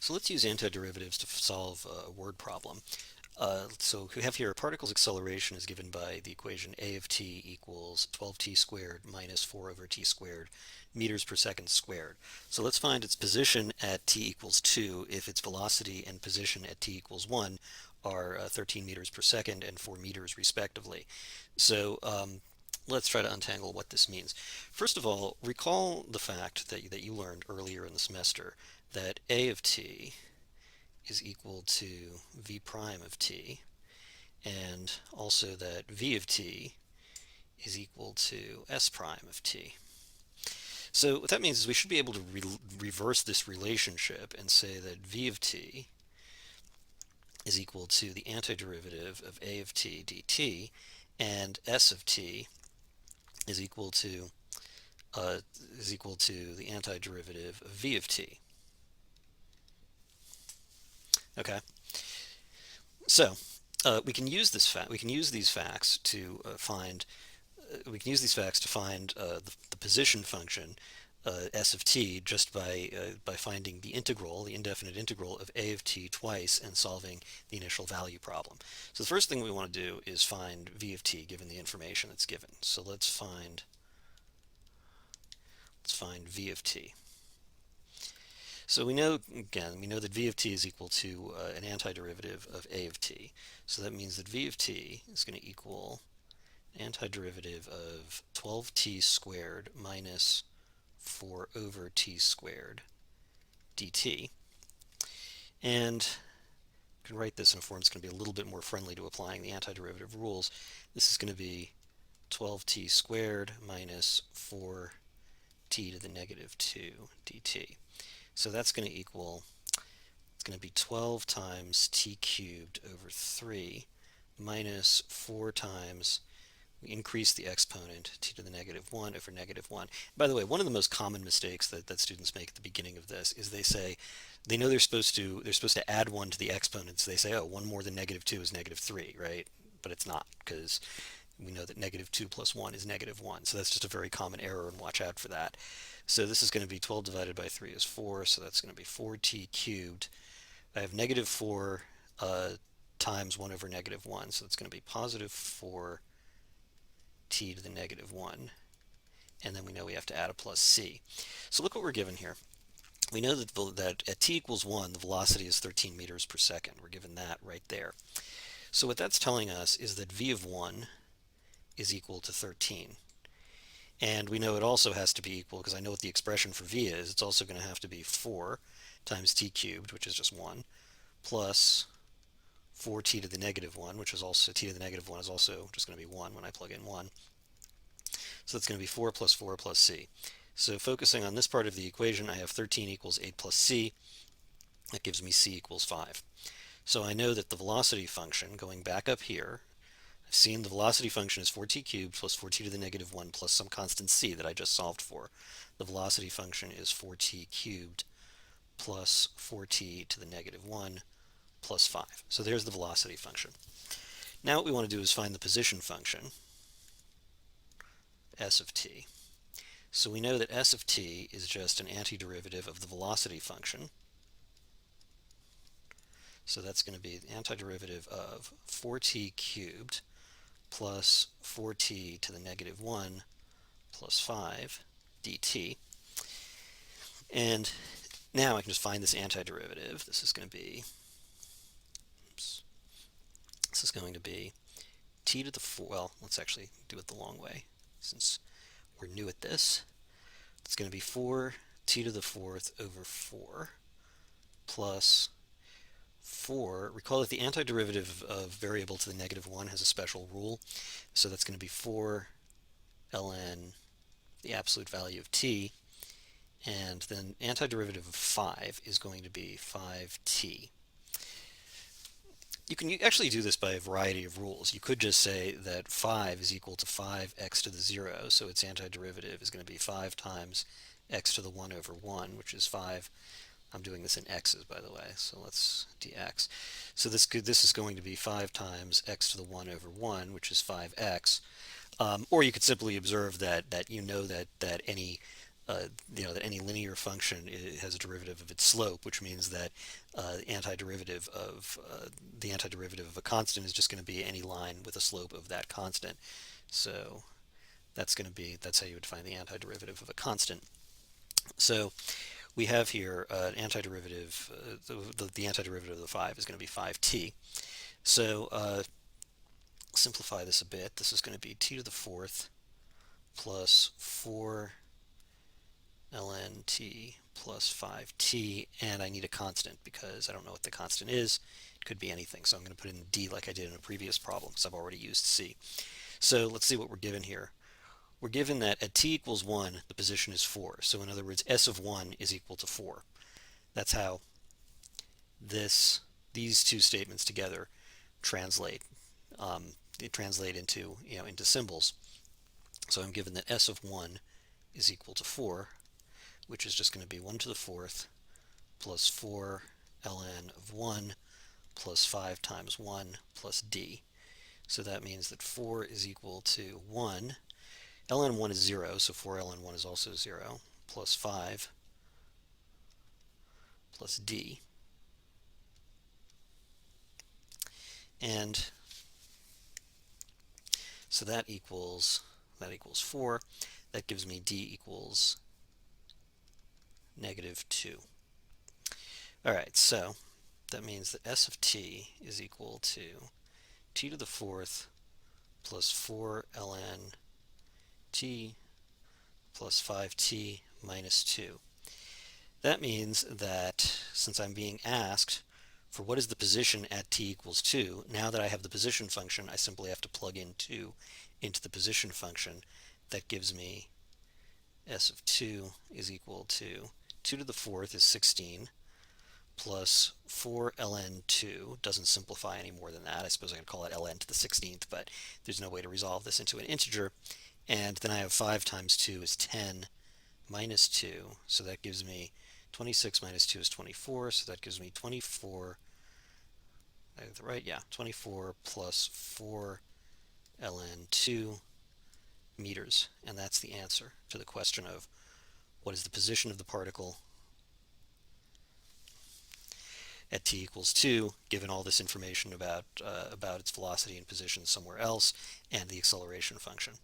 So let's use antiderivatives to solve a word problem. So we have here a particle's acceleration is given by the equation a of t equals 12t squared minus 4 over t squared meters per second squared. So let's find its position at t equals 2 if its velocity and position at t equals 1 are 13 meters per second and 4 meters respectively. So let's try to untangle what this means. First of all, recall the fact that you learned earlier in the semester that a of t is equal to v prime of t, and also that v of t is equal to s prime of t. So what that means is we should be able to reverse this relationship and say that v of t is equal to the antiderivative of a of t dt, and s of t is equal to the antiderivative of v of t. Okay, so we can use this fact. We can use these facts to find. We can use these facts to find the position function s of t just by finding the integral, the indefinite integral of a of t twice and solving the initial value problem. So the first thing we want to do is find v of t given the information that's given. So let's find v of t. So we know, again, that v of t is equal to an antiderivative of a of t. So that means that v of t is going to equal antiderivative of 12t squared minus 4 over t squared dt. And you can write this in a form that's going to be a little bit more friendly to applying the antiderivative rules. This is going to be 12t squared minus 4t to the negative 2 dt. So that's going to equal, it's going to be 12 times t cubed over 3 minus 4 times, we increase the exponent, t to the negative 1 over negative 1. By the way, one of the most common mistakes that students make at the beginning of this is they know they're supposed to add 1 to the exponents. They say, oh, 1 more than negative 2 is negative 3, right? But it's not, because we know that negative 2 plus 1 is negative 1. So that's just a very common error, and watch out for that. So this is going to be 12 divided by 3 is 4, so that's going to be 4t cubed. I have negative 4 times 1 over negative 1, so it's going to be positive 4 t to the negative 1, and then we know we have to add a plus c. So look what we're given here. We know that at t equals 1, the velocity is 13 meters per second. We're given that right there. So what that's telling us is that v of 1 is equal to 13. And we know it also has to be equal, because I know what the expression for v is. It's also going to have to be 4 times t cubed, which is just 1, plus 4t to the negative 1, which is also, t to the negative 1 is also just going to be 1 when I plug in 1. So that's going to be 4 plus 4 plus c. So focusing on this part of the equation, I have 13 equals 8 plus c. That gives me c equals 5. So I know that the velocity function, going back up here, I've seen the velocity function is 4t cubed plus 4t to the negative 1 plus some constant c that I just solved for. The velocity function is 4t cubed plus 4t to the negative 1 plus 5. So there's the velocity function. Now what we want to do is find the position function, s of t. So we know that s of t is just an antiderivative of the velocity function. So that's going to be the antiderivative of 4t cubed plus 4t to the negative 1 plus 5 dt. And now I can just find this antiderivative. This is going to be, t to the 4, well, let's actually do it the long way since we're new at this. It's going to be 4t to the 4th over 4 plus 4. Recall that the antiderivative of variable to the negative 1 has a special rule. So that's going to be 4 ln the absolute value of t. And then antiderivative of 5 is going to be 5t. You can actually do this by a variety of rules. You could just say that 5 is equal to 5x to the 0, so its antiderivative is going to be 5 times x to the 1 over 1, which is 5. I'm doing this in x's, by the way, so let's dx. So this is going to be 5 times x to the 1 over 1, which is 5x. Or you could simply observe that you know that any that any linear function has a derivative of its slope, which means that the antiderivative of a constant is just going to be any line with a slope of that constant. So that's how you would find the antiderivative of a constant. So we have here an antiderivative. The antiderivative of the 5 is going to be 5t. So simplify this a bit. This is going to be t to the fourth plus 4 ln t plus 5t, and I need a constant because I don't know what the constant is. It could be anything, so I'm going to put in d like I did in a previous problem because I've already used c. So let's see what we're given here. We're given that at t equals 1, the position is 4. So in other words, s of 1 is equal to 4. That's how these two statements together translate. They translate into symbols. So I'm given that s of 1 is equal to 4, which is just going to be 1 to the fourth plus 4 ln of 1 plus 5 times 1 plus d. So that means that 4 is equal to 1. ln 1 is 0, so 4 ln 1 is also 0, plus 5 plus d. And so that equals 4. That gives me d equals -2. All right, so that means that s of t is equal to t to the fourth plus 4 ln t plus 5t minus 2. That means that since I'm being asked for what is the position at t equals 2, now that I have the position function, I simply have to plug in 2 into the position function. That gives me s of 2 is equal to 2 to the fourth is 16 plus 4 ln 2. Doesn't simplify any more than that. I suppose I could call it ln to the 16th, but there's no way to resolve this into an integer. And then I have 5 times 2 is 10 minus 2. So that gives me 26 minus 2 is 24. So that gives me 24. I have the right? Yeah, 24 plus 4 ln 2 meters. And that's the answer to the question of what is the position of the particle at t equals 2, given all this information about its velocity and position somewhere else, and the acceleration function.